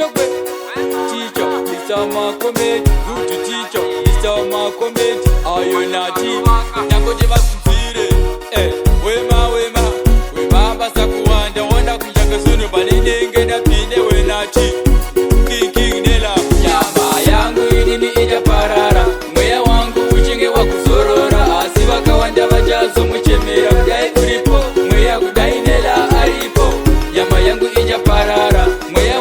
kwe. Teacher, Mr. Makomedi. Good teacher, Mr. Makomedi. Ayonati, nyangoje basufire. Wema basa kuwanda wanda kunjanga sunu baninenge na pinde wenati. King nela. Nyama yangu ilimi ija parara. Mwea wangu uchinge wa kuzorora. Asiwa kawanda bajazo mchemera. Mdai kuripo, mwea kudai nela aripo. Nyama yangu ija parara. Mwea